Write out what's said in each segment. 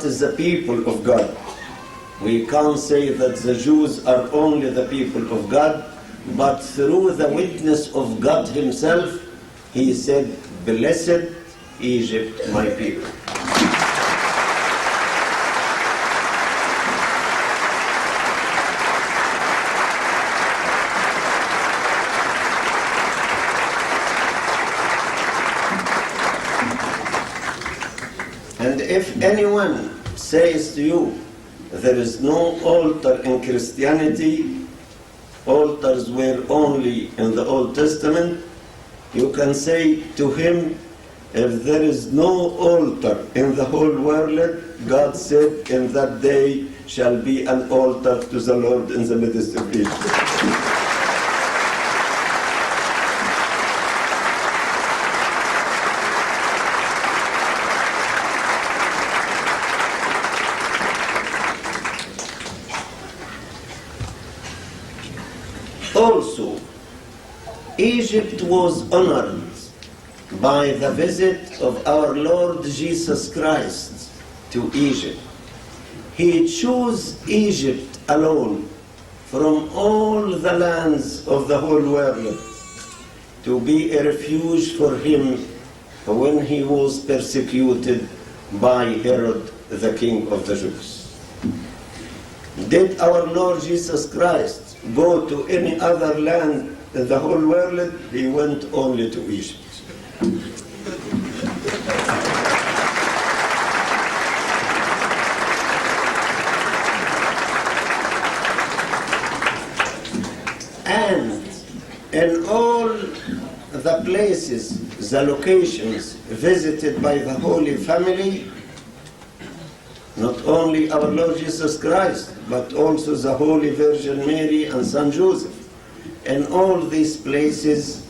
is the people of God. We can't say that the Jews are only the people of God, but through the witness of God himself, he said, "Blessed Egypt, my people." And if anyone says to you, there is no altar in Christianity, altars were only in the Old Testament, you can say to him, if there is no altar in the whole world, God said, in that day shall be an altar to the Lord in the midst of Egypt. Also, Egypt was honored by the visit of our Lord Jesus Christ to Egypt. He chose Egypt alone from all the lands of the whole world to be a refuge for him when he was persecuted by Herod, the king of the Jews. Did our Lord Jesus Christ go to any other land in the whole world? He went only to Egypt. And in all the places, the locations visited by the Holy Family, not only our Lord Jesus Christ, but also the Holy Virgin Mary and Saint Joseph. In all these places,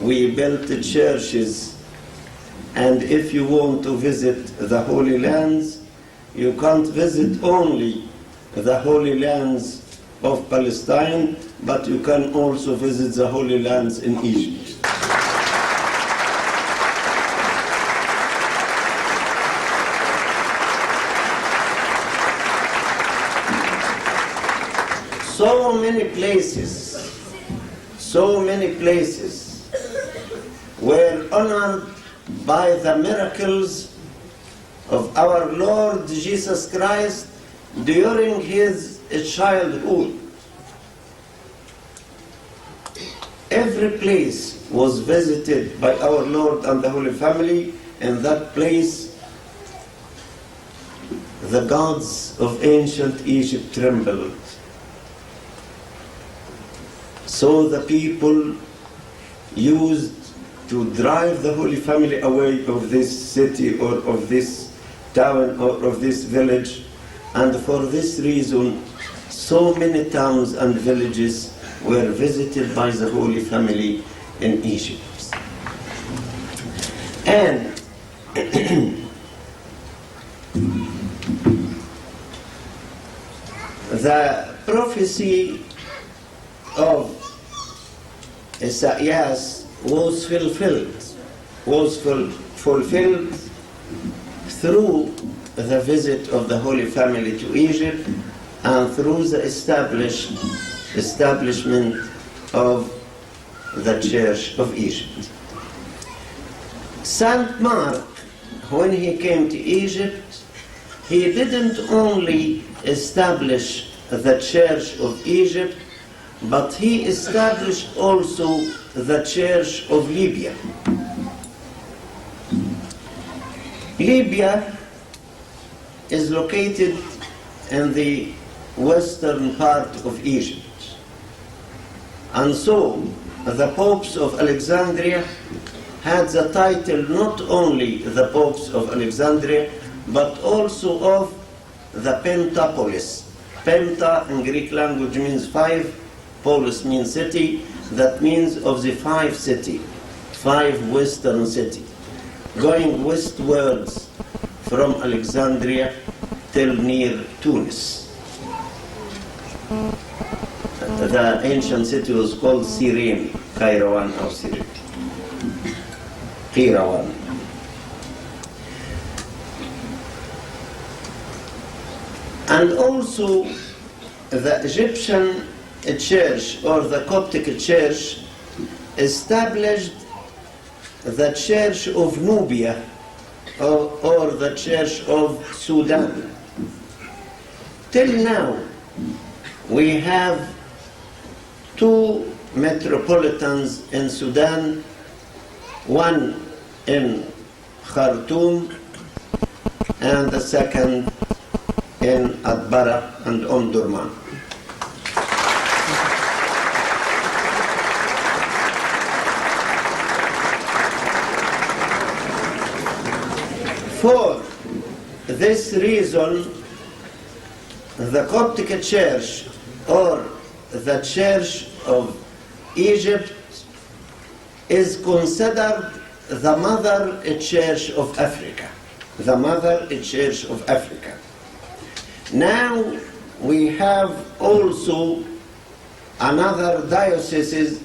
we built churches. And if you want to visit the Holy Lands, you can't visit only the Holy Lands of Palestine, but you can also visit the Holy Lands in Egypt. So many places were honored by the miracles of our Lord Jesus Christ during his childhood. Every place was visited by our Lord and the Holy Family. In that place, the gods of ancient Egypt trembled. So the people used to drive the Holy Family away of this city or of this town or of this village. And for this reason, so many towns and villages were visited by the Holy Family in Egypt. And the prophecy of Isaiah was fulfilled through the visit of the Holy Family to Egypt and through the establishment of the Church of Egypt. Saint Mark, when he came to Egypt, he didn't only establish the Church of Egypt, but he established also the Church of Libya. Libya is located in the western part of Egypt. And so the popes of Alexandria had the title not only the popes of Alexandria, but also of the Pentapolis. Penta in Greek language means five, polis means city, that means of the five western city, going westwards from Alexandria till near Tunis. The ancient city was called Cyrene, Kairouan or Cyrene. Kairouan. And also the Egyptian church or the Coptic church established the Church of Nubia or the Church of Sudan. Till now, we have two metropolitans in Sudan, one in Khartoum and the second in Atbara and Omdurman. For this reason, the Coptic Church or the Church of Egypt is considered the Mother Church of Africa. The Mother Church of Africa. Now we have also another diocese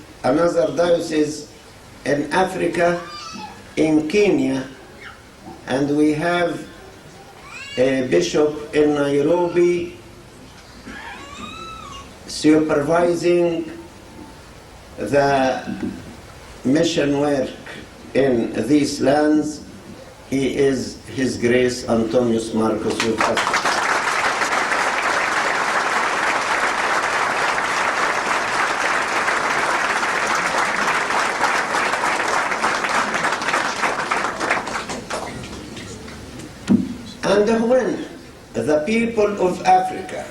in Africa, in Kenya, and we have a bishop in Nairobi supervising the mission work in these lands. He is His Grace Antonius Marcus with us. And when the people of Africa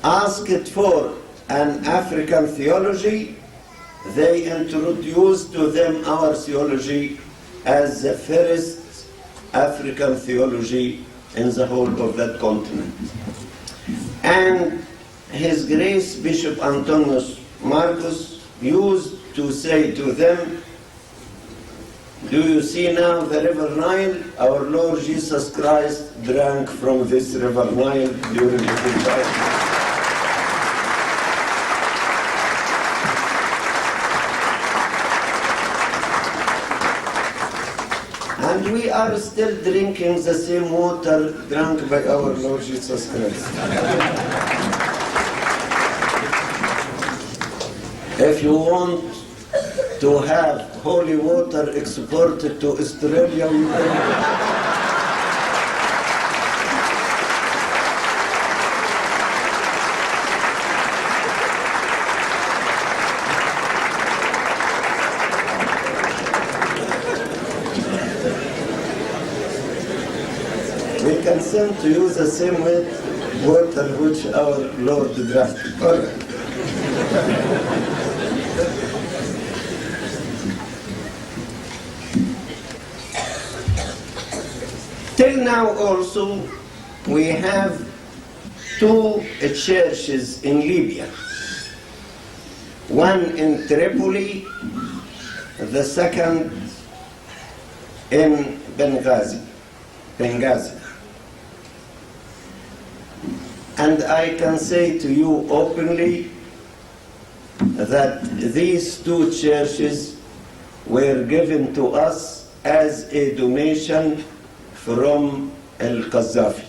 asked for an African theology, they introduced to them our theology as the first African theology in the whole of that continent. And His Grace Bishop Antonius Marcus used to say to them, "Do you see now the river Nile? Our Lord Jesus Christ drank from this river Nile during the good time." And we are still drinking the same water drunk by our Lord Jesus Christ. If you want to have holy water exported to Australia, you can. We can send to you the same water which our Lord drank. All right. Till now also, we have two churches in Libya. One in Tripoli, the second in Benghazi. And I can say to you openly that these two churches were given to us as a donation from Al-Qaddafi.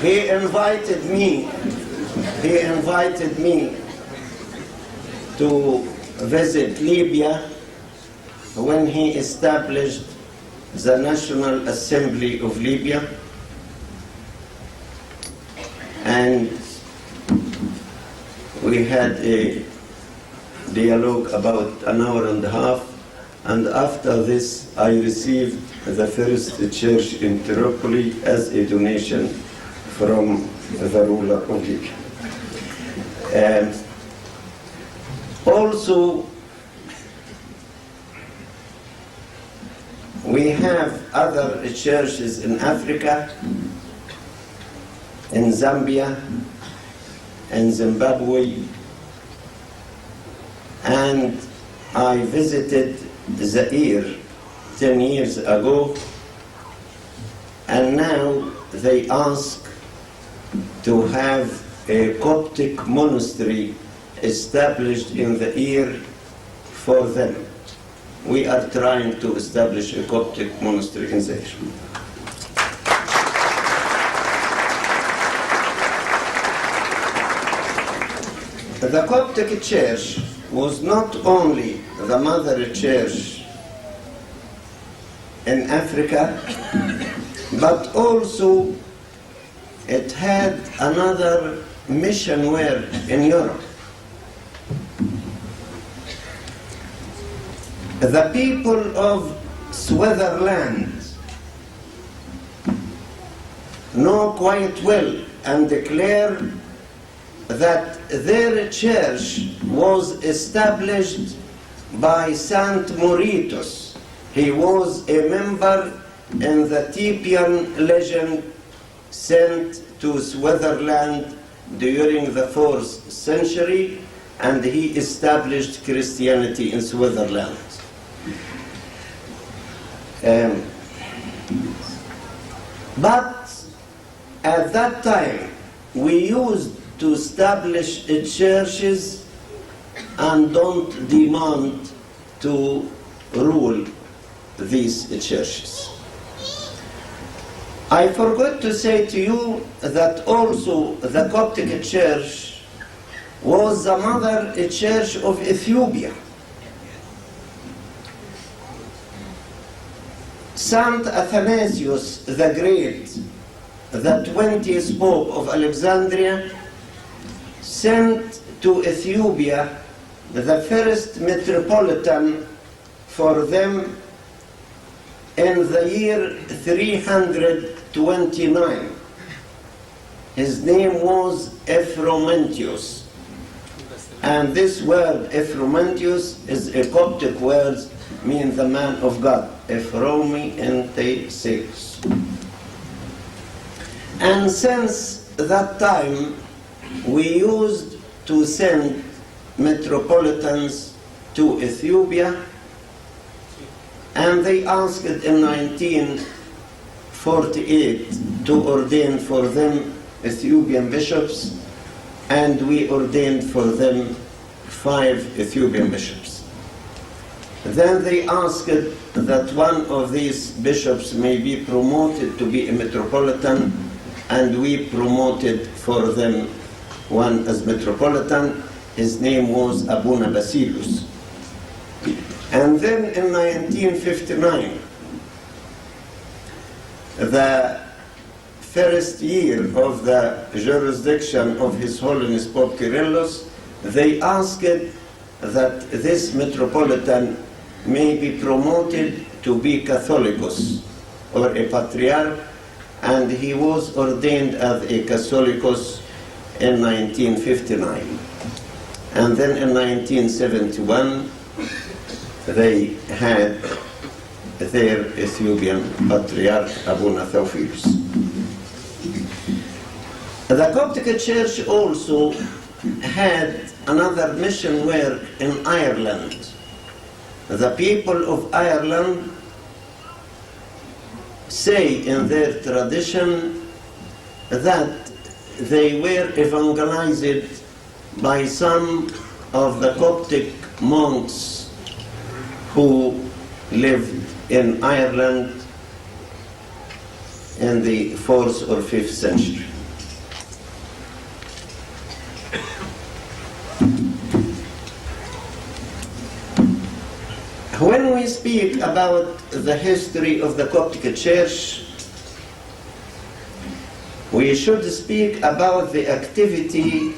He invited me to visit Libya when he established the National Assembly of Libya, and we had a dialogue about an hour and a half, and after this I received the first church in Tripoli as a donation from the ruler of Libya. Also, we have other churches in Africa, in Zambia, in Zimbabwe, and I visited Zaire 10 years ago, and now they ask to have a Coptic monastery established in the year for them. We are trying to establish a Coptic monastery in Zaire. The Coptic Church was not only the mother church in Africa, but also it had another mission work in Europe. The people of Switzerland know quite well and declare that their church was established by Saint Mauritius. He was a member in the Thespian legend sent to Switzerland during the 4th century, and he established Christianity in Switzerland. But at that time, we used to establish churches and don't demand to rule these churches. I forgot to say to you that also the Coptic Church was the mother church of Ethiopia. Saint Athanasius the Great, the 20th Pope of Alexandria, sent to Ethiopia the first metropolitan for them in the year 329. His name was Ephromentius. And this word Ephromentius is a Coptic word, means the man of God. Ephromi ente seus. And since that time, we used to send metropolitans to Ethiopia, and they asked in 1948 to ordain for them Ethiopian bishops, and we ordained for them 5 Ethiopian bishops. Then they asked that one of these bishops may be promoted to be a metropolitan, and we promoted for them one as metropolitan. His name was Abuna Basilius. And then in 1959, the first year of the jurisdiction of His Holiness Pope Kyrillos, they asked that this metropolitan may be promoted to be Catholicos, or a patriarch, and he was ordained as a Catholicos in 1959. And then in 1971, they had their Ethiopian Patriarch, Abuna Theophilus. The Coptic Church also had another mission work in Ireland. The people of Ireland say in their tradition that they were evangelized by some of the Coptic monks who lived in Ireland in the 4th or 5th century. When we speak about the history of the Coptic Church, we should speak about the activity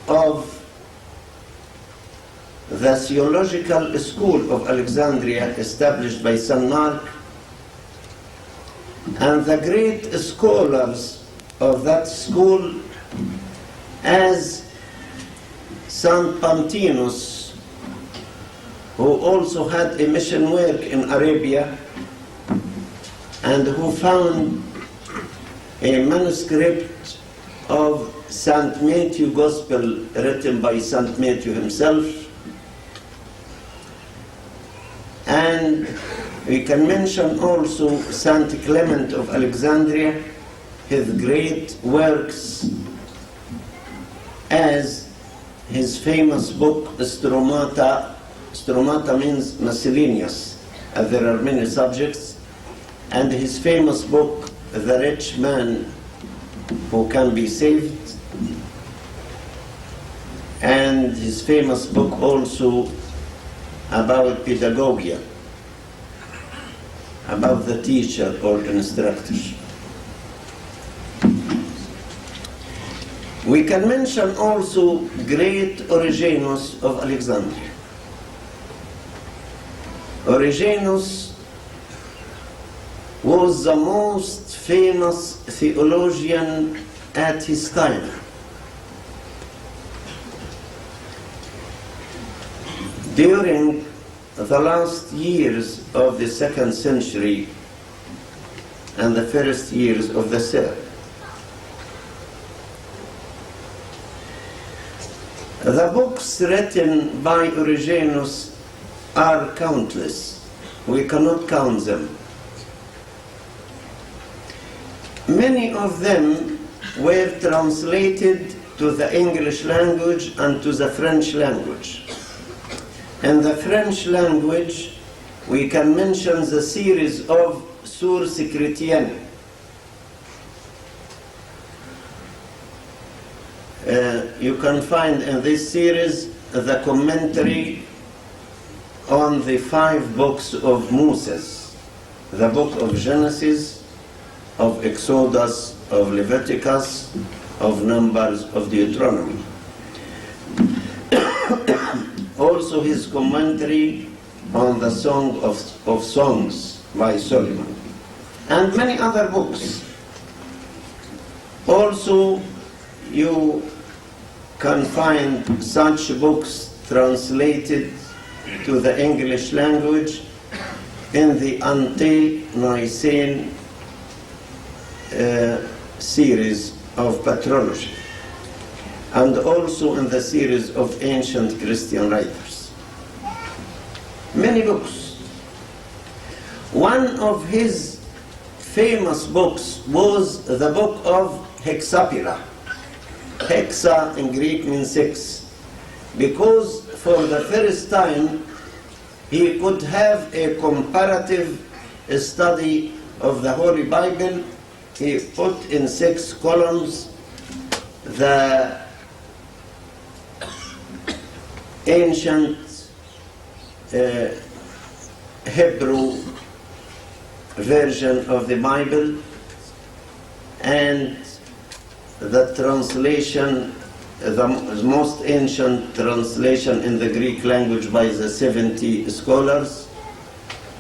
of the theological school of Alexandria established by St. Mark, and the great scholars of that school as St. Pantinus, who also had a mission work in Arabia and who found a manuscript of St. Matthew Gospel written by St. Matthew himself. And we can mention also St. Clement of Alexandria, his great works as his famous book, Stromata. Stromata means miscellaneous, as there are many subjects. And his famous book, The Rich Man Who Can Be Saved. And his famous book also about pedagogia, about the teacher or instructor. We can mention also great Origenus of Alexandria. Origenus was the most famous theologian at his time. During the last years of the 2nd century and the first years of the 3rd, the books written by Origenus are countless. We cannot count them. Many of them were translated to the English language and to the French language. In the French language, we can mention the series of Sources Chrétiennes. You can find in this series the commentary on the 5 books of Moses, the book of Genesis, of Exodus, of Leviticus, of Numbers, of Deuteronomy. Also his commentary on the Song of Songs by Solomon, and many other books. Also, you can find such books translated to the English language in the Ante-Nicene series of patrology, and also in the series of ancient Christian writers. Many books. One of his famous books was the book of Hexapla. Hexa in Greek means 6, because for the first time he could have a comparative study of the Holy Bible. He put in 6 columns the ancient Hebrew version of the Bible and the translation, the most ancient translation in the Greek language by the 70 scholars,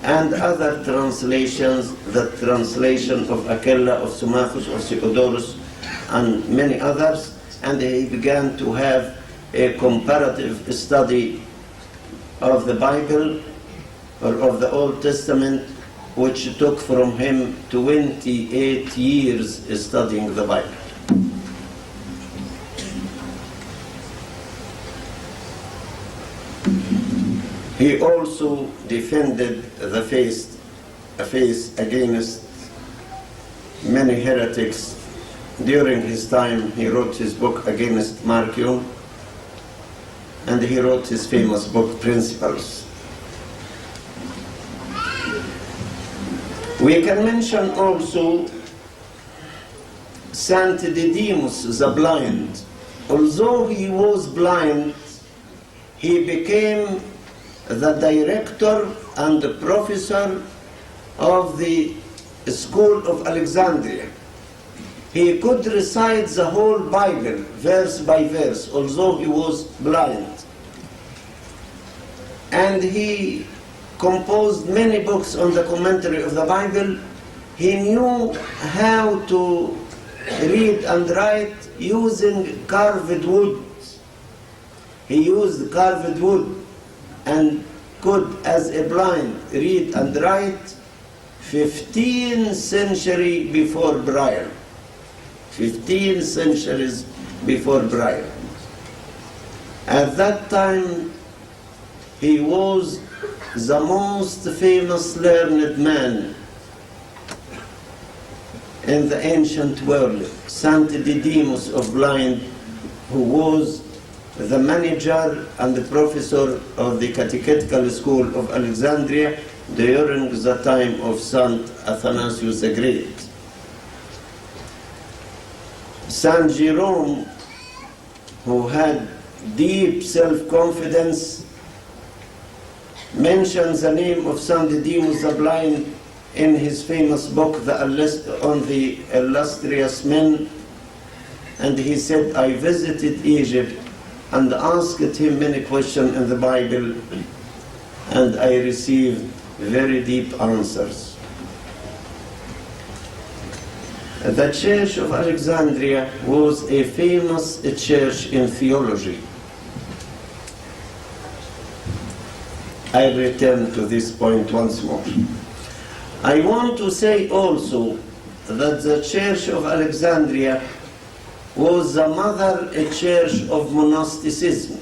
and other translations, the translation of Aquila, of Symmachus, of Theodorus, and many others, and he began to have a comparative study of the Bible or of the Old Testament, which took from him 28 years studying the Bible. He also defended the faith against many heretics. During his time, he wrote his book against Marcion, and he wrote his famous book, Principles. We can mention also Saint Didymus the blind. Although he was blind, he became the director and the professor of the school of Alexandria. He could recite the whole Bible, verse by verse, although he was blind. And he composed many books on the commentary of the Bible. He knew how to read and write using carved wood. He used carved wood and could, as a blind, read and write 15 centuries before Braille. 15 centuries before Braille. At that time, he was the most famous learned man in the ancient world, Saint Didymus of Blind, who was the manager and the professor of the Catechetical School of Alexandria during the time of Saint Athanasius the Great. Saint Jerome, who had deep self-confidence, mentions the name of Saint Didymus the Blind in his famous book on the illustrious men, and he said, I visited Egypt and asked him many questions in the Bible, and I received very deep answers. The Church of Alexandria was a famous church in theology. I return to this point once more. I want to say also that the Church of Alexandria was the mother church of monasticism.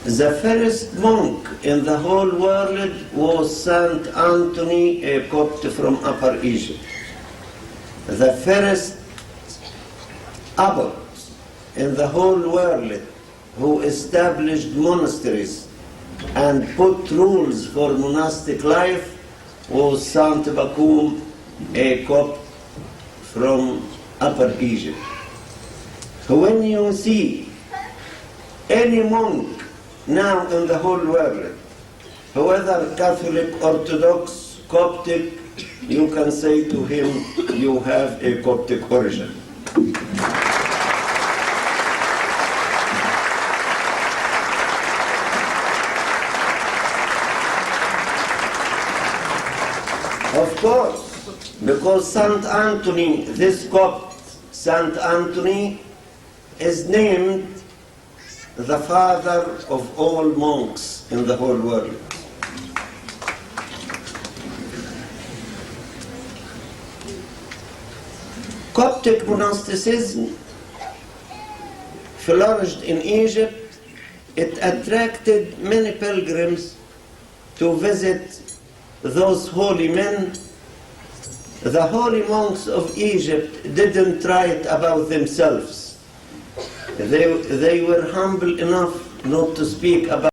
The first monk in the whole world was Saint Anthony, a Copt from Upper Egypt. The first abbot in the whole world who established monasteries and put rules for monastic life was Saint Bakum, a Copt from Upper Egypt. When you see any monk now in the whole world, whether Catholic, Orthodox, Coptic, you can say to him, you have a Coptic origin. Of course, because Saint Anthony, this Copt, Saint Anthony, is named the father of all monks in the whole world. Coptic monasticism flourished in Egypt. It attracted many pilgrims to visit those holy men. The holy monks of Egypt didn't write about themselves. They were humble enough not to speak about